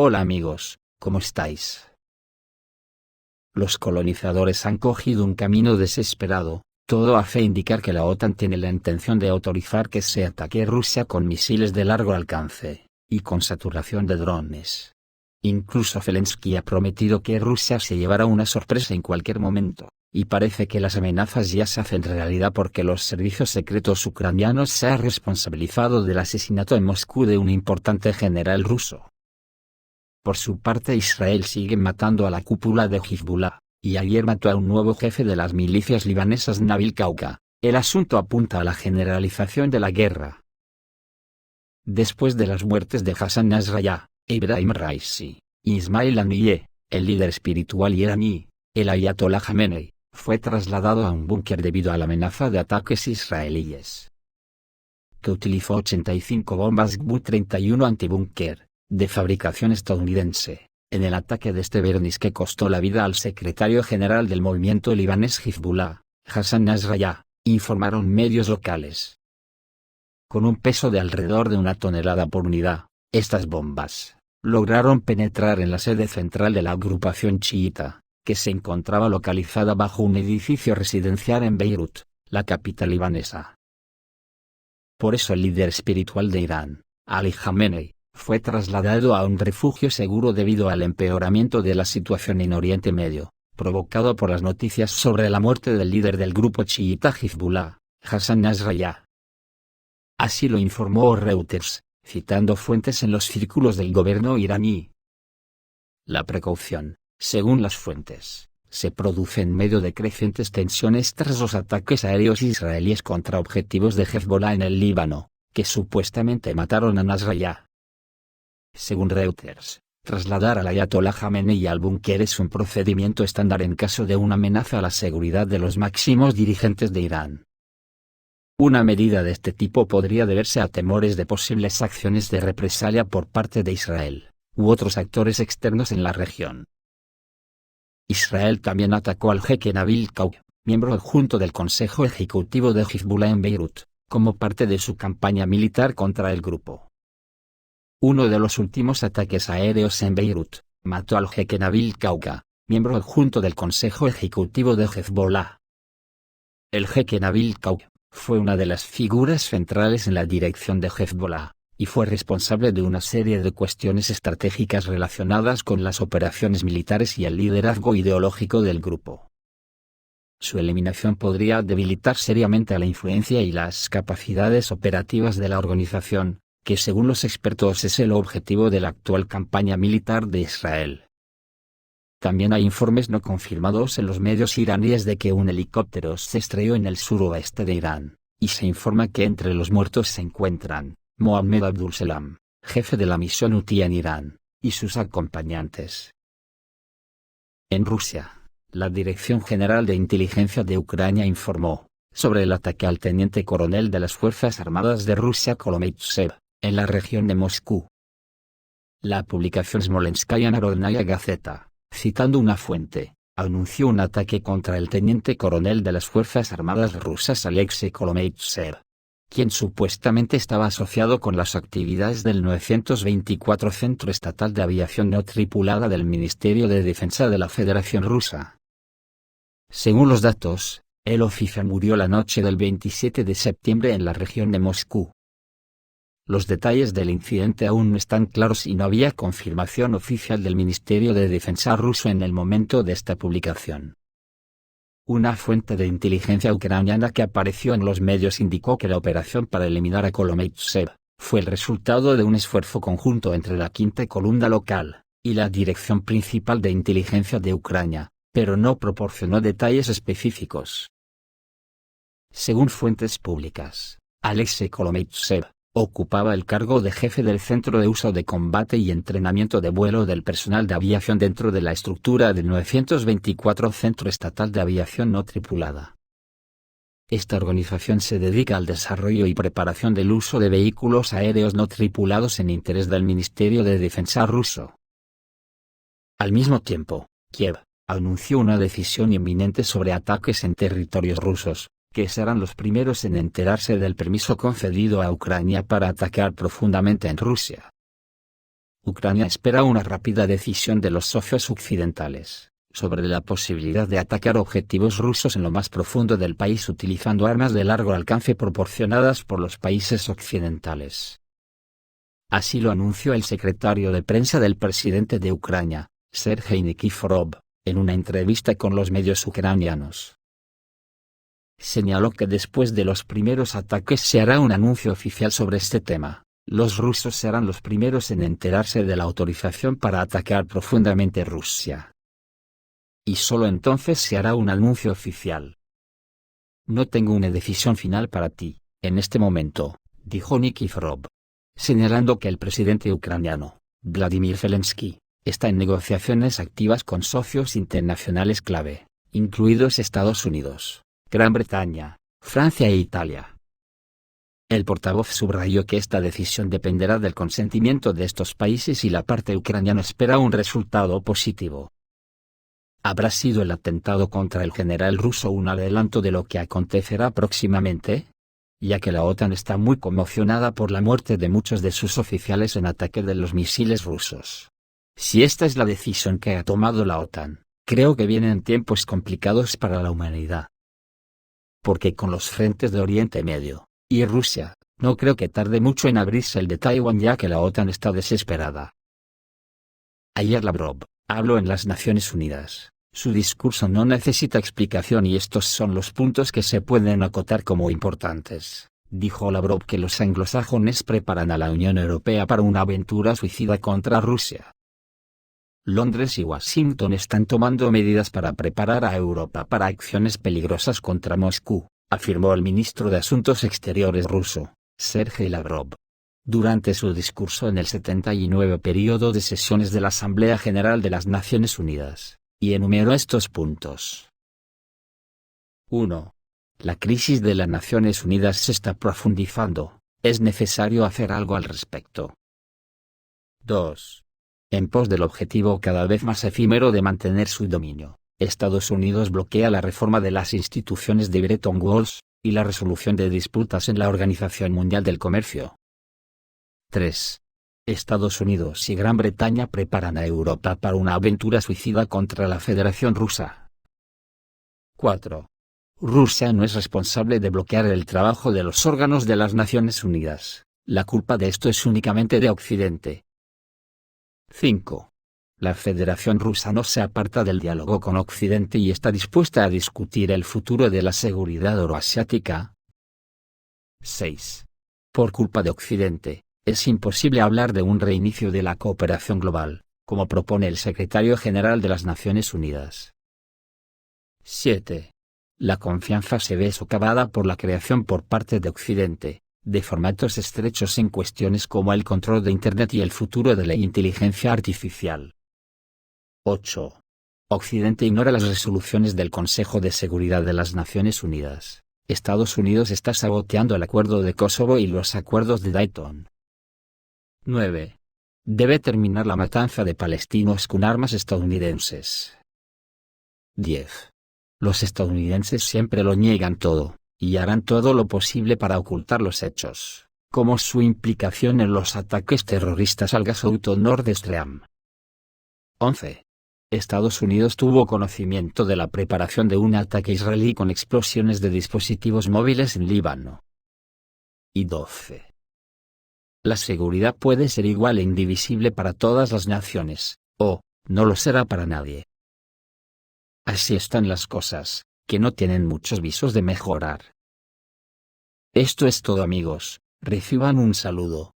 Hola amigos, ¿cómo estáis? Los colonizadores han cogido un camino desesperado, todo hace indicar que la OTAN tiene la intención de autorizar que se ataque Rusia con misiles de largo alcance, y con saturación de drones. Incluso Zelensky ha prometido que Rusia se llevará una sorpresa en cualquier momento, y parece que las amenazas ya se hacen realidad porque los servicios secretos ucranianos se han responsabilizado del asesinato en Moscú de un importante general ruso. Por su parte Israel sigue matando a la cúpula de Hezbollah, y ayer mató a un nuevo jefe de las milicias libanesas Nabil Kauka. El asunto apunta a la generalización de la guerra. Después de las muertes de Hassan Nasrallah, Ebrahim Raisi, y Ismail Haniyeh, el líder espiritual iraní, el ayatolá Jamenei, fue trasladado a un búnker debido a la amenaza de ataques israelíes. Que utilizó 85 bombas GBU-31 antibúnker, de fabricación estadounidense, en el ataque de este viernes que costó la vida al secretario general del movimiento libanés Hezbollah, Hassan Nasrallah, informaron medios locales. Con un peso de alrededor de 1 tonelada por unidad, estas bombas lograron penetrar en la sede central de la agrupación chiita, que se encontraba localizada bajo un edificio residencial en Beirut, la capital libanesa. Por eso el líder espiritual de Irán, Ali Khamenei, fue trasladado a un refugio seguro debido al empeoramiento de la situación en Oriente Medio, provocado por las noticias sobre la muerte del líder del grupo chiita Hezbollah, Hassan Nasrallah. Así lo informó Reuters, citando fuentes en los círculos del gobierno iraní. La precaución, según las fuentes, se produce en medio de crecientes tensiones tras los ataques aéreos israelíes contra objetivos de Hezbollah en el Líbano, que supuestamente mataron a Nasrallah. Según Reuters, trasladar al ayatolá Jamenei al búnker es un procedimiento estándar en caso de una amenaza a la seguridad de los máximos dirigentes de Irán. Una medida de este tipo podría deberse a temores de posibles acciones de represalia por parte de Israel, u otros actores externos en la región. Israel también atacó al jeque Nabil Kauka, miembro adjunto del Consejo Ejecutivo de Hezbollah en Beirut, como parte de su campaña militar contra el grupo. Uno de los últimos ataques aéreos en Beirut mató al jeque Nabil Kauka, miembro adjunto del Consejo Ejecutivo de Hezbollah. El jeque Nabil Kauka fue una de las figuras centrales en la dirección de Hezbollah, y fue responsable de una serie de cuestiones estratégicas relacionadas con las operaciones militares y el liderazgo ideológico del grupo. Su eliminación podría debilitar seriamente a la influencia y las capacidades operativas de la organización, que según los expertos es el objetivo de la actual campaña militar de Israel. También hay informes no confirmados en los medios iraníes de que un helicóptero se estrelló en el suroeste de Irán, y se informa que entre los muertos se encuentran Mohammed Abdulsalam, jefe de la misión Houthi en Irán, y sus acompañantes. En Rusia, la Dirección General de Inteligencia de Ucrania informó sobre el ataque al teniente coronel de las Fuerzas Armadas de Rusia Kolomeitsev, en la región de Moscú. La publicación Smolenskaya Narodnaya Gazeta, citando una fuente, anunció un ataque contra el teniente coronel de las Fuerzas Armadas rusas Alexei Kolomeitsev, quien supuestamente estaba asociado con las actividades del 924 Centro Estatal de Aviación No Tripulada del Ministerio de Defensa de la Federación Rusa. Según los datos, el oficial murió la noche del 27 de septiembre en la región de Moscú. Los detalles del incidente aún no están claros y no había confirmación oficial del Ministerio de Defensa ruso en el momento de esta publicación. Una fuente de inteligencia ucraniana que apareció en los medios indicó que la operación para eliminar a Kolomeitsev fue el resultado de un esfuerzo conjunto entre la quinta columna local y la Dirección Principal de Inteligencia de Ucrania, pero no proporcionó detalles específicos. Según fuentes públicas, Alexei Kolomeitsev ocupaba el cargo de jefe del Centro de Uso de Combate y Entrenamiento de Vuelo del Personal de Aviación dentro de la estructura del 924 Centro Estatal de Aviación No Tripulada. Esta organización se dedica al desarrollo y preparación del uso de vehículos aéreos no tripulados en interés del Ministerio de Defensa ruso. Al mismo tiempo, Kiev anunció una decisión inminente sobre ataques en territorios rusos, que serán los primeros en enterarse del permiso concedido a Ucrania para atacar profundamente en Rusia. Ucrania espera una rápida decisión de los socios occidentales sobre la posibilidad de atacar objetivos rusos en lo más profundo del país utilizando armas de largo alcance proporcionadas por los países occidentales. Así lo anunció el secretario de prensa del presidente de Ucrania, Sergei Nikiforov, en una entrevista con los medios ucranianos. Señaló que después de los primeros ataques se hará un anuncio oficial sobre este tema. Los rusos serán los primeros en enterarse de la autorización para atacar profundamente Rusia. Y solo entonces se hará un anuncio oficial. No tengo una decisión final para ti, en este momento, dijo Nikiforov, señalando que el presidente ucraniano, Vladimir Zelensky, está en negociaciones activas con socios internacionales clave, incluidos Estados Unidos, Gran Bretaña, Francia e Italia. El portavoz subrayó que esta decisión dependerá del consentimiento de estos países y la parte ucraniana espera un resultado positivo. ¿Habrá sido el atentado contra el general ruso un adelanto de lo que acontecerá próximamente? Ya que la OTAN está muy conmocionada por la muerte de muchos de sus oficiales en ataque de los misiles rusos. Si esta es la decisión que ha tomado la OTAN, creo que vienen tiempos complicados para la humanidad. Porque con los frentes de Oriente Medio y Rusia, no creo que tarde mucho en abrirse el de Taiwán ya que la OTAN está desesperada. Ayer Lavrov habló en las Naciones Unidas. Su discurso no necesita explicación y estos son los puntos que se pueden acotar como importantes. Dijo Lavrov que los anglosajones preparan a la Unión Europea para una aventura suicida contra Rusia. Londres y Washington están tomando medidas para preparar a Europa para acciones peligrosas contra Moscú, afirmó el ministro de Asuntos Exteriores ruso, Sergei Lavrov, durante su discurso en el 79 período de sesiones de la Asamblea General de las Naciones Unidas, y enumeró estos puntos. 1. La crisis de las Naciones Unidas se está profundizando, es necesario hacer algo al respecto. 2. En pos del objetivo cada vez más efímero de mantener su dominio, Estados Unidos bloquea la reforma de las instituciones de Bretton Woods, y la resolución de disputas en la Organización Mundial del Comercio. 3. Estados Unidos y Gran Bretaña preparan a Europa para una aventura suicida contra la Federación Rusa. 4. Rusia no es responsable de bloquear el trabajo de los órganos de las Naciones Unidas, la culpa de esto es únicamente de Occidente. 5. La Federación Rusa no se aparta del diálogo con Occidente y está dispuesta a discutir el futuro de la seguridad euroasiática. 6. Por culpa de Occidente, es imposible hablar de un reinicio de la cooperación global, como propone el secretario general de las Naciones Unidas. 7. La confianza se ve socavada por la creación por parte de Occidente de formatos estrechos en cuestiones como el control de Internet y el futuro de la inteligencia artificial. 8. Occidente ignora las resoluciones del Consejo de Seguridad de las Naciones Unidas. Estados Unidos está saboteando el Acuerdo de Kosovo y los acuerdos de Dayton. 9. Debe terminar la matanza de palestinos con armas estadounidenses. 10. Los estadounidenses siempre lo niegan todo, y harán todo lo posible para ocultar los hechos, como su implicación en los ataques terroristas al gasoducto Nord Stream. 11. Estados Unidos tuvo conocimiento de la preparación de un ataque israelí con explosiones de dispositivos móviles en Líbano. Y 12. La seguridad puede ser igual e indivisible para todas las naciones, o no lo será para nadie. Así están las cosas, que no tienen muchos visos de mejorar. Esto es todo amigos, reciban un saludo.